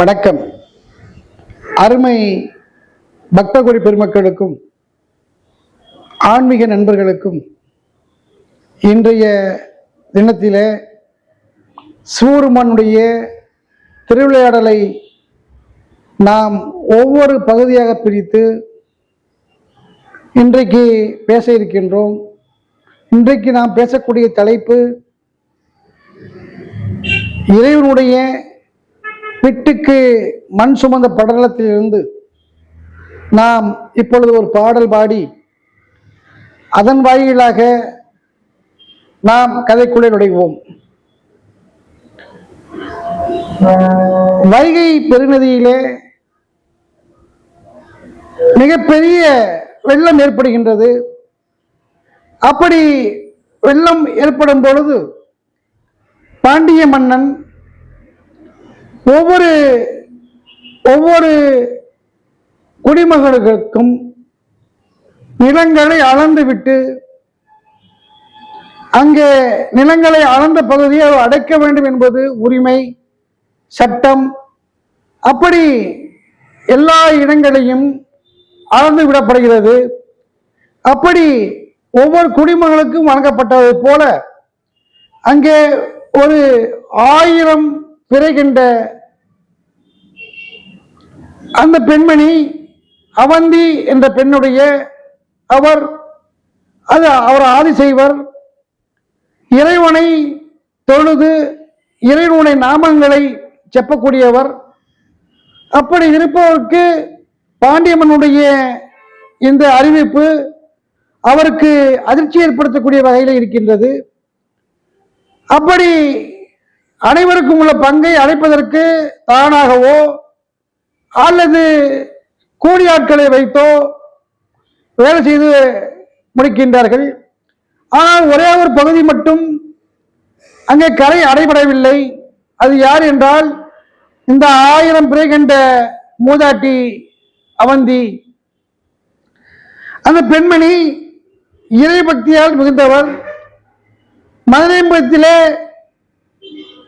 வணக்கம். அருமை பக்தகோடி பெருமக்களுக்கும் ஆன்மீக நண்பர்களுக்கும் இன்றைய தினத்திலே சிவபெருமானுடைய திருவிளையாடலை நாம் ஒவ்வொரு பகுதியாக பிரித்து இன்றைக்கு பேச இருக்கின்றோம். இன்றைக்கு நாம் பேசக்கூடிய தலைப்பு இறைவனுடைய பிட்டுக்கு மண் சுமந்த படலத்திலிருந்து நாம் இப்பொழுது ஒரு பாடல் பாடி அதன் வாயிலாக நாம் கதைக்குள்ளே நுழைவோம். வைகை பெருநதியிலே மிகப்பெரிய வெள்ளம் ஏற்படுகின்றது. அப்படி வெள்ளம் ஏற்படும் பொழுது பாண்டிய மன்னன் ஒவ்வொரு குடிமகனுக்கும் நிலங்களை அளந்துவிட்டு அங்கே நிலங்களை அளந்த பகுதியை அடைக்க வேண்டும் என்பது உரிமை சட்டம். அப்படி எல்லா இடங்களையும் அளந்து விடப்படுகிறது. அப்படி ஒவ்வொரு குடிமகனுக்கும் வழங்கப்பட்டதை போல அங்கே ஒரு 1000 பிறகின்ற அந்த பெண்மணி அவந்தி என்ற பெண்ணுடைய அவர் ஆதிசைவர் இறைவனை தொழுது இறைவனுடைய நாமங்களை செப்பக்கூடியவர். அப்படி இருப்பவருக்கு பாண்டியம்மனுடைய இந்த அறிவிப்பு அவருக்கு அதிர்ச்சி ஏற்படுத்தக்கூடிய வகையில் இருக்கின்றது. அப்படி அனைவருக்கும் உள்ள பங்கை அடைப்பதற்கு தானாகவோ அல்லது கூலி ஆட்களை வைத்தோ வேலை செய்து முடிக்கின்றார்கள். ஆனால் ஒரே ஒரு பகுதி மட்டும் அங்கே கரை அடைபடவில்லை. அது யார் என்றால் இந்த 1000 பிறகின்ற மூதாட்டி அவந்தி. அந்த பெண்மணி இறை பக்தியால் மிகுந்தவர். மதுரைம்பத்திலே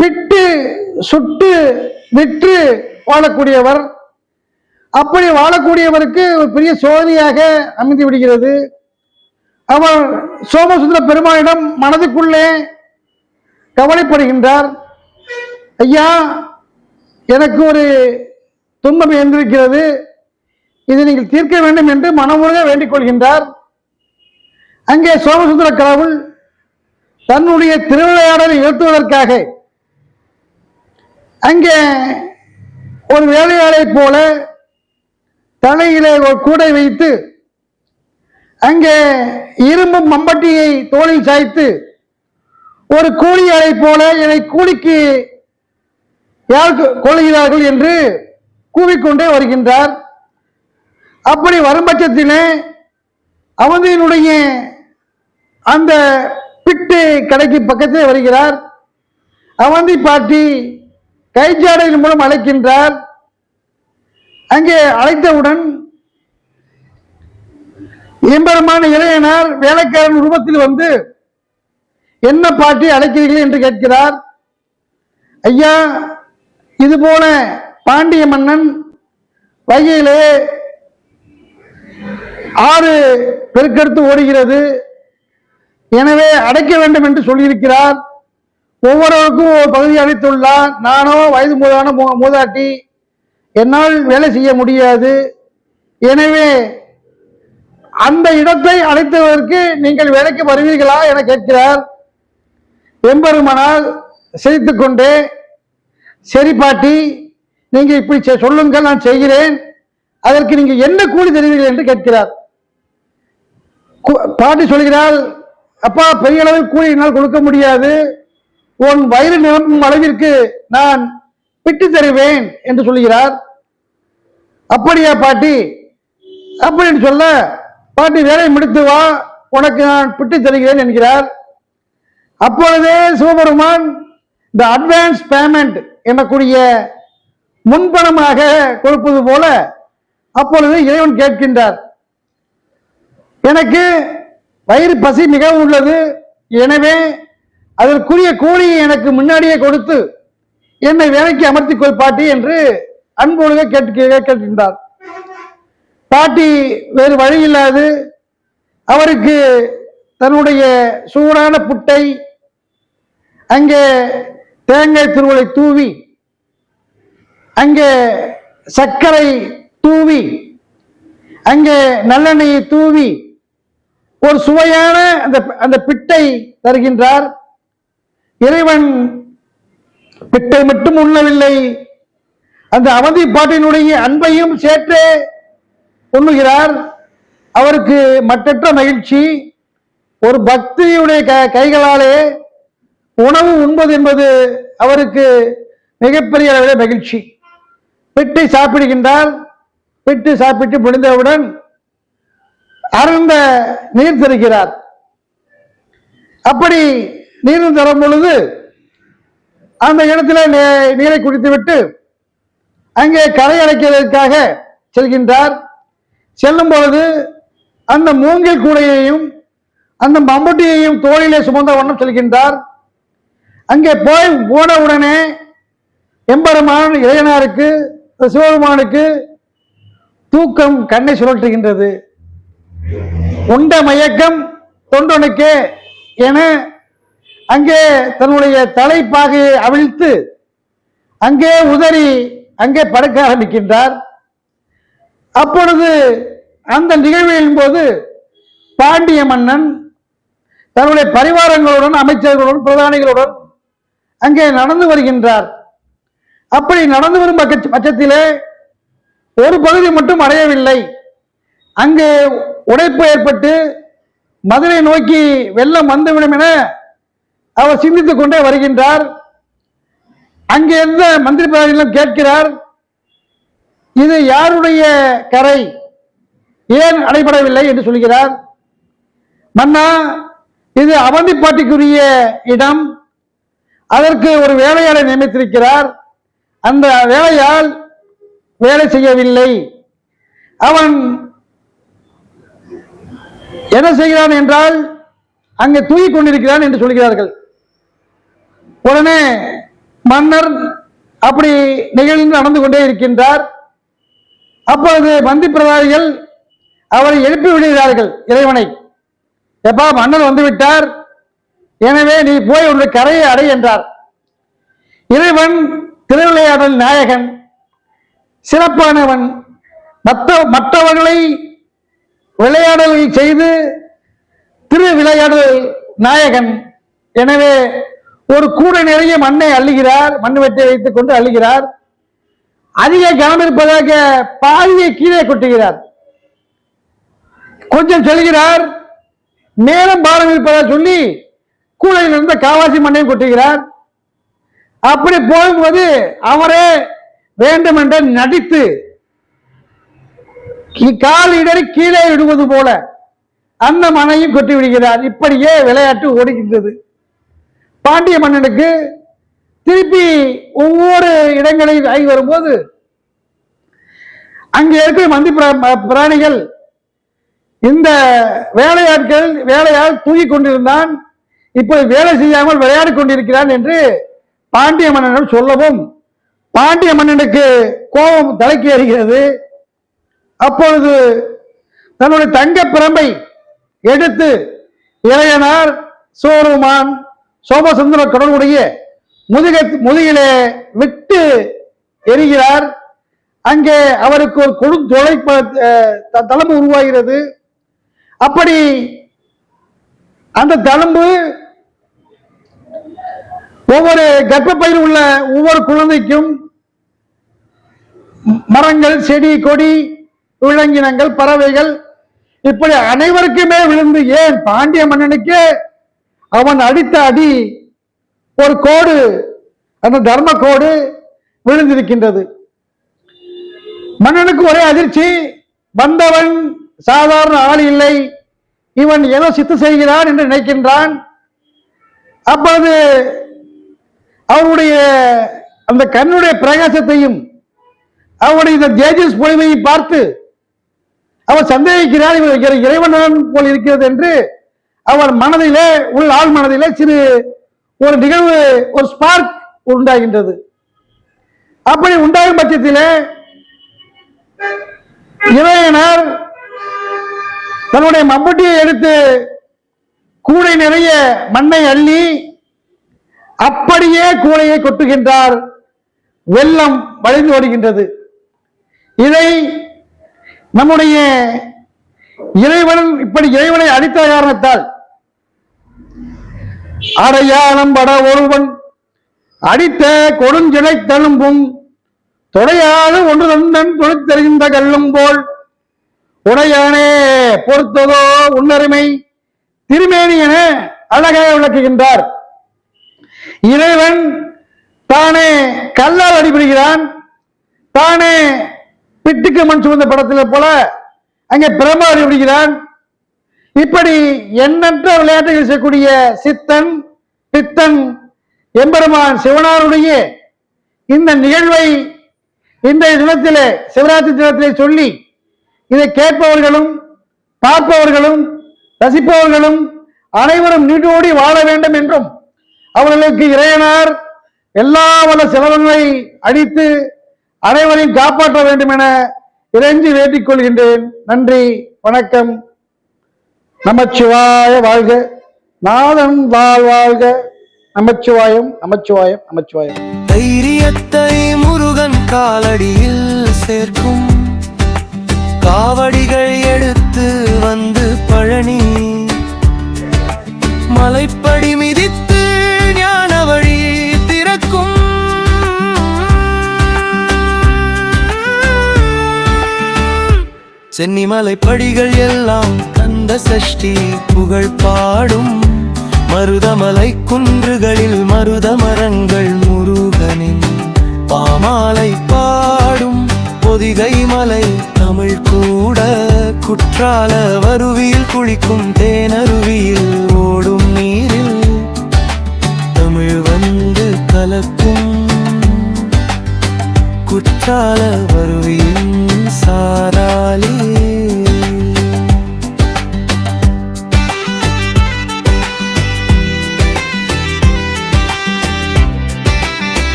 பிட்டு சுட்டு விற்று வாழக்கூடியவர். அப்படி வாழக்கூடியவருக்கு ஒரு பெரிய சோதனையாக அமைந்து விடுகிறது. அவர் சோமசுந்தர பெருமானிடம் மனதுக்குள்ளே கவலைப்படுகின்றார். ஐயா, எனக்கு ஒரு துன்பம் எழுந்திருக்கிறது, இதை நீங்கள் தீர்க்க வேண்டும் என்று மனமுருக வேண்டிக் கொள்கின்றார். அங்கே சோமசுந்தர கடவுள் தன்னுடைய திருவிளையாடலை நிறுத்துவதற்காக அங்கே ஒரு வேலையாளை போல தலையிலே ஒரு கூடை வைத்து அங்கே இரும்பு மம்பட்டியை தோளில் சாய்த்து ஒரு கூலியாளை போல என்னை கூலிக்கு யார் கொள்கிறார்கள் என்று கூவிக்கொண்டே வருகின்றார். அப்படி வரும் பட்சத்திலே அவந்தியினுடைய அந்த பிட்டு கடைக்கு பக்கத்தில் வருகிறார். அவந்தி பாட்டி கைச்சாடையின் மூலம் அழைக்கின்றார். அங்கே அழைத்தவுடன் எம்பெருமான இளையனார் வேலைக்காரன் உருவத்தில் வந்து என்ன பாட்டி அழைக்கிறீர்கள் என்று கேட்கிறார். ஐயா, இது போல பாண்டிய மன்னன் வைகையிலே 6 பெருக்கெடுத்து ஓடுகிறது, எனவே அடைக்க வேண்டும் என்று சொல்லியிருக்கிறார். ஒவ்வொருவருக்கும் ஒரு பகுதி அடைத்துள்ளார். நானோ வயது மூதாட்டி, என்னால் வேலை செய்ய முடியாது. எனவே அந்த இடத்தை அடைத்ததற்கு நீங்கள் வேலைக்கு வருவீர்களா என கேட்கிறார். எம்பெருமானால் சிரித்துக் கொண்டே, சரி பாட்டி, நீங்க இப்படி சொல்லுங்கள், நான் செய்கிறேன், அதற்கு நீங்க என்ன கூலி தருவீர்கள் என்று கேட்கிறார். பாட்டி சொல்கிறார், அப்பா, பெரிய அளவில் கூலி என்னால் கொடுக்க முடியாது, உன் வயிறு நிரம்பும் அளவிற்கு நான் பிட்டு தருவேன் என்று சொல்கிறார். அப்படியா பாட்டி? அப்படின்னு சொல்ல, பாட்டி வேலையை முடித்து வா, உனக்கு நான் பிட்டு தருகிறேன் என்கிறார். அப்பொழுதே சிவபெருமான் இந்த அட்வான்ஸ் பேமெண்ட் எனக்கூடிய முன்பணமாக கொடுப்பது போல அப்பொழுது இறைவன் கேட்கின்றார், எனக்கு வயிறு பசி மிகவும் உள்ளது, எனவே அதற்குரிய கூலியை எனக்கு முன்னாடியே கொடுத்து என்னை வேலைக்கு அமர்த்திக் கொள் பாட்டி என்று அன்பொழுக கேட்கின்றார். பாட்டி வேறு வழி இல்லாது அவருக்கு தன்னுடைய சூடான புட்டை அங்கே தேங்காய் திருவளை தூவி அங்கே சர்க்கரை தூவி அங்கே நல்லெண்ணெயை தூவி ஒரு சுவையான அந்த பிட்டை தருகின்றார். இறைவன் பிட்டை மட்டும் உண்ணவில்லை, அந்த அவந்தி பாட்டினுடைய அன்பையும் சேர்த்து உண்ணுகிறார். அவருக்கு மற்றற்ற மகிழ்ச்சி. ஒரு பக்தியுடைய கைகளாலே உணவு உண்பது என்பது அவருக்கு மிகப்பெரிய அளவில் மகிழ்ச்சி. பிட்டை சாப்பிடுகின்றார். பிட்டு சாப்பிட்டு முடிந்தவுடன் அருந்த நீர் தருகிறார். அப்படி நீர் தரும் பொழுது அந்த இடத்துல நீரை குடித்துவிட்டு அங்கே கரை அடைக்கிறதற்காக செல்கின்றார். செல்லும் பொழுது அந்த மூங்கில் கூடையையும் அந்த மம்புட்டியையும் தோளிலே சுமந்த வண்ணம் செல்கின்றார். அங்கே போன உடனே எம்பெருமான் இளையனாருக்கு சிவபெருமானுக்கு தூக்கம் கண்ணை சுழற்றுகின்றது. உண்ட மயக்கம் தொண்டனுக்கே என அங்கே தன்னுடைய தலைப்பாகையை அவிழ்த்து அங்கே உதறி அங்கே படுக்க ஆரம்பிக்கின்றார். அப்பொழுது அந்த நிகழ்வின் போது பாண்டிய மன்னன் தன்னுடைய பரிவாரங்களுடன் அமைச்சர்களுடன் பிரதானிகளுடன் அங்கே நடந்து வருகின்றார். அப்படி நடந்து வரும் பட்சத்திலே ஒரு பகுதி மட்டும் அடையவில்லை. அங்கு உடைப்பு ஏற்பட்டு மதுரை நோக்கி வெள்ளம் வந்துவிடும் என அவர் சிந்தித்துக் கொண்டே வருகின்றார். அங்கே இருந்த மந்திரி பிரதிநிதிகளும் கேட்கிறார், இது யாருடைய கரை, ஏன் அடைபடவில்லை என்று சொல்கிறார். மன்னா, இது அவந்திப்பாட்டிக்குரிய இடம், அதற்கு ஒரு வேலையாளை நியமித்திருக்கிறார். அந்த வேலையால் வேலை செய்யவில்லை. அவன் என்ன செய்கிறான் என்றால் அங்கே தூங்கிக் கொண்டிருக்கிறான் என்று சொல்கிறார்கள். உடனே மன்னர் அப்படி நிகழ்ந்து நடந்து கொண்டே இருக்கின்றார். அப்பொழுது மந்திரி பிரதானிகள் அவரை எழுப்பி விடுகிறார்கள். இறைவனை, எப்பா மன்னர் வந்துவிட்டார், எனவே நீ போய் உன்னுடைய கரையை அடை என்றார். இறைவன் திருவிளையாடல் நாயகன், சிறப்பானவன், மற்றவர்களை விளையாடலை செய்து திருவிளையாடல் நாயகன். எனவே ஒரு கூட நிறைய மண்ணை அள்ளுகிறார், மண் வெட்டி வைத்துக் கொண்டு அள்ளுகிறார். அதிக கனம் இருப்பதாக பாதியை கீழே கொட்டுகிறார். கொஞ்சம் செல்கிறார், மேலும் பாரம் இருப்பதாக சொல்லி கூடையில் இருந்த காவாசி மண்ணையும் கொட்டுகிறார். அப்படி போகும்போது அவரே வேண்டுமென்ற நடித்து கால் இடறி கீழே விடுவது போல அந்த மண்ணையும் கொட்டி விடுகிறார். இப்படியே விளையாட்டு ஓடுகின்றது. பாண்டிய மன்னனுக்கு திருப்பி ஒவ்வொரு இடங்களில் ஆகி வரும்போது அங்கே இருக்கிற மந்திரி பிராணிகள் இந்த வேலையால் தூங்கிக் கொண்டிருந்தான், இப்போது வேலை செய்யாமல் விளையாடி கொண்டிருக்கிறான் என்று பாண்டிய மன்னனிடம் சொல்லவும் பாண்டிய மன்னனுக்கு கோபம் தலைக்கு ஏறுகிறது. அப்பொழுது தன்னுடைய தங்க பிரம்பை எடுத்து இளையனார் சோருமான் சோமசுந்தர கடவுளுடைய முதுகிலே விட்டு எரிகிறார். அங்கே அவருக்கு ஒரு கொடுந்தொலை தளம்பு உருவாகிறது. அப்படி அந்த தளம்பு ஒவ்வொரு கர்ப்பப்பையில் உள்ள ஒவ்வொரு குழந்தைக்கும் மரங்கள், செடி, கொடி, விலங்கினங்கள், பறவைகள் இப்படி அனைவருக்குமே விழுந்து, ஏன் பாண்டிய மன்னனுக்கு அவன் அடித்த அடி ஒரு கோடு, அந்த தர்ம கோடு விழுந்திருக்கின்றது. மன்னனுக்கு ஒரே அதிர்ச்சி, வந்தவன் சாதாரண ஆள் இல்லை, இவன் ஏதோ சித்து செய்கிறான் என்று நினைக்கின்றான். அப்பொழுது அவருடைய அந்த கண்ணுடைய பிரகாசத்தையும் அவருடைய இந்த தேஜஸ் பொலிவையை பார்த்து அவர் சந்தேகிக்கிறார், இவர் இறைவன் போல் இருக்கிறது என்று அவர் மனதிலே ஆள் மனதிலே சிறு ஒரு நிகழ்வு, ஒரு ஸ்பார்க் உண்டாகின்றது. அப்படி உண்டாகும் பட்சத்திலே இளைஞர் தன்னுடைய மம்பட்டியை எடுத்து கூடை நிறைய மண்ணை அள்ளி அப்படியே கூடையை கொட்டுகின்றார். வெள்ளம் வழிந்து ஓடுகின்றது. இதை நம்முடைய இறைவன் இப்படி இறைவனை அடித்த காரணத்தால் அடையாளம் பட ஒருவன் அடித்த கொடுஞ்சிலை தழும்பும் தொடையாது ஒன்று தந்தன் தொழிற்தருகின்ற கல்லும் போல் உடையானே பொறுத்ததோ உன்னருமை திருமேனி என அழகாக விளக்குகின்றார். இறைவன் தானே கல்லால் அடிபடுகிறான், தானே பிட்டுக்கு மண் சுமந்த படத்தில் போல அங்கே பிரம்மா அடிபடுகிறான். இப்படி எண்ணற்ற விளையாட்டுகள் செய்யக்கூடிய சித்தன் பித்தன் எம்பெருமான் சிவனாருடைய இந்த நிகழ்வை இன்றைய தினத்திலே சிவராத்திரி தினத்திலே சொல்லி இதை கேட்பவர்களும் பார்ப்பவர்களும் ரசிப்பவர்களும் அனைவரும் நீடோடி வாழ வேண்டும் என்றும் அவர்களுக்கு இறையனார் எல்லா வல்ல செலவங்களை அடித்து அனைவரையும் காப்பாற்ற வேண்டும் என இறைஞ்சி வேண்டிக் கொள்கின்றேன். நன்றி, வணக்கம். நமச்சிவாய வாழ்க, நாதன் வாழ்க. நமச்சிவாயம், நமச்சிவாயம், நமச்சிவாயம். தைரியத்தை முருகன் காலடியில் சேர்க்கும் காவடிகள் எடுத்து வந்து பழனி மலைப்படி மிதித்து ஞான வழி திறக்கும் சென்னிமலை படிகள் எல்லாம் கந்த சஷ்டி புகழ் பாடும் மருதமலை குன்றுகளில் மருத மரங்கள் முருகனின் பாமாலை பாடும் பொதிகை மலை தமிழ் கூட குற்றால வருவியில் குளிக்கும் தேனருவியில் ஓடும் நீரில் தமிழ் வந்து கலக்கும் குற்றால வருவியின் சாராளி